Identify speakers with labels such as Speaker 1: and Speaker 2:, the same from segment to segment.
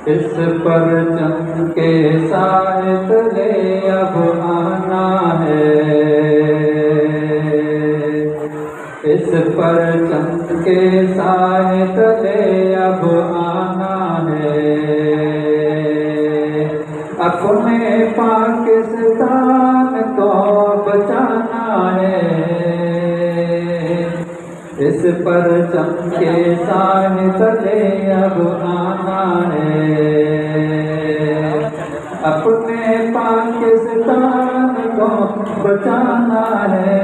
Speaker 1: اس پرچم کے سائے تلے اب آنا ہے، اس پرچم کے سائے تلے اب آنا ہے، اپنے پاکستان کو بچانا ہے، اس پرچم کے سائے تلے اب آنا ہے، اپنے پاکستان کو بچانا ہے،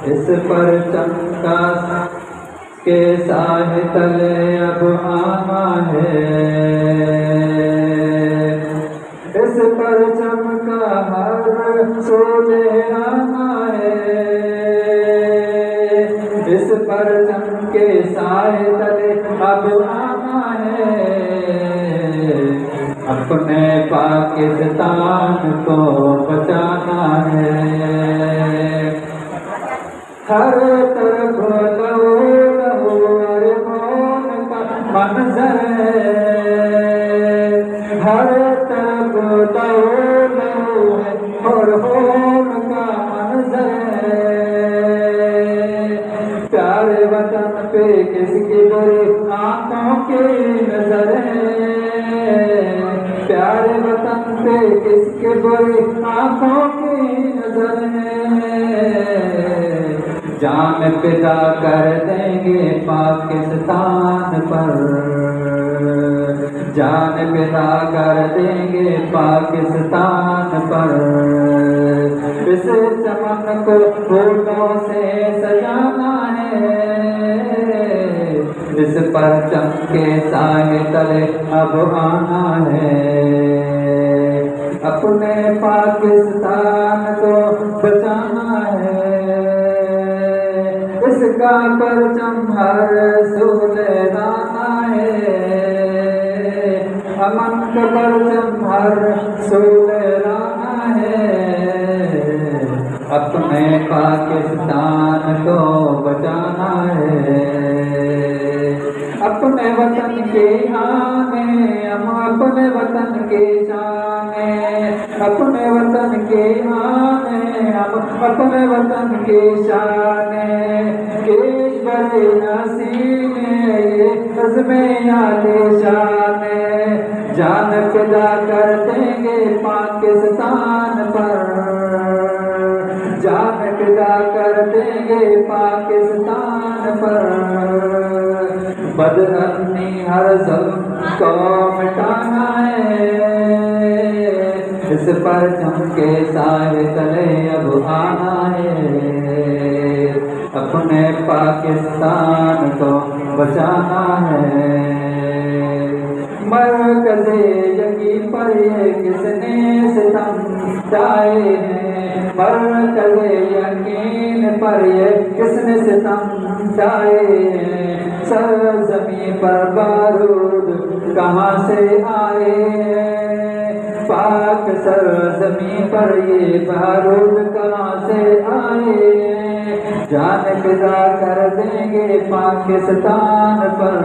Speaker 1: اس پرچم کے سائے تلے اب آنا ہے، اس پرچم کا ہر سو لہرانا ہے، اس پرچم کے سائے تلے اب آنا ہے، اپنے پاکستان کو بچانا ہے، ہر طرف لہو لہو اور خون کا منظر ہے، ہر طرف لہو لہو اور خون کا منظر ہے، پیارے وطن پہ کس کی بری آنکھوں کی نظر ہے، پیارے وطن پہ کس کی بری آنکھوں کی نظر ہے، جان فدا کر دیں گے پاکستان پر، جان فدا کر دیں گے پاکستان پر، اس چمن کو پھولوں سے سجانا ہے، اس پرچم کے سائے تلے اب آنا ہے، اپنے پاکستان کو بچانا ہے، اس کا پرچم ہر سو لہرانا ہے، امن کا پرچم ہر سو لہرانا ہے، اپنے پاکستان کو بچانا ہے، اپنے وطن کی آنے ہم اپنے وطن کی شانے، اپنے وطن کی آنے ہم اپنے وطن کی شانے، کیش بڑے نسینے یہ عزم عالی شانے، جان فدا کر دیں گے پاکستان پر، جان فدا کر دیں گے پاکستان پر، بدامنی ہر ظلم کو مٹانا ہے، اس پرچم کے سائے تلے اب آنا ہے، اپنے پاکستان کو بچانا ہے، مرکز یقین پر یہ کس نے ستم ڈھائے ہیں، مرکز یقین پر یہ کس نے ستم ڈھائے ہیں، سرزمین پر بارود کہاں سے آئے ہیں، پاک سرزمین پر یہ بارود کہاں سے آئے ہیں، جان فدا کر دیں گے پاکستان پر،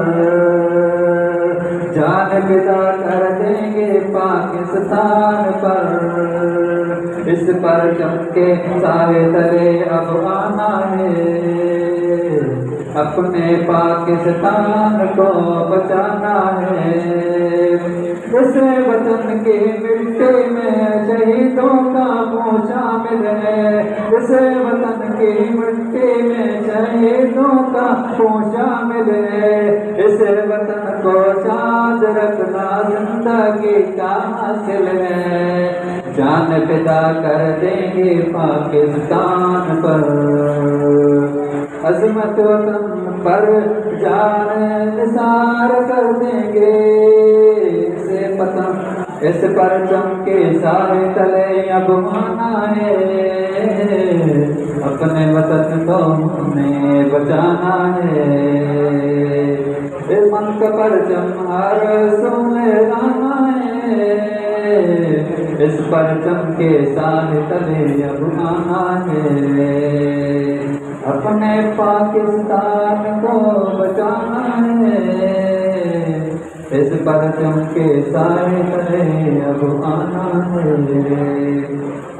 Speaker 1: جان فدا کر دیں گے پاکستان پر، اس پرچم کے سائے تلے اب آنا ہے، اپنے پاکستان کو بچانا ہے، اس وطن کی مٹی میں شہیدوں کا منہ شامل ہے، اس وطن کی مٹی میں شہیدوں کا منہ شامل ہے، اس وطن کو چاند رکھنا زندگی کا حاصل ہے، جان فدا کر دیں گے پاکستان پر، عظمت وطن پر جان نثار کر دیں گے، اس پرچم کے سائے تلے اب آنا ہے، اپنے وطن کو ہمیں بچانا ہے، من کا پرچم ہر سو لہرانا ہے، اس پرچم کے سائے تلے اب آنا ہے، اپنے پاکستان کو بچانا ہے، اس پرچم کے سائے تلے اب آنا ہے۔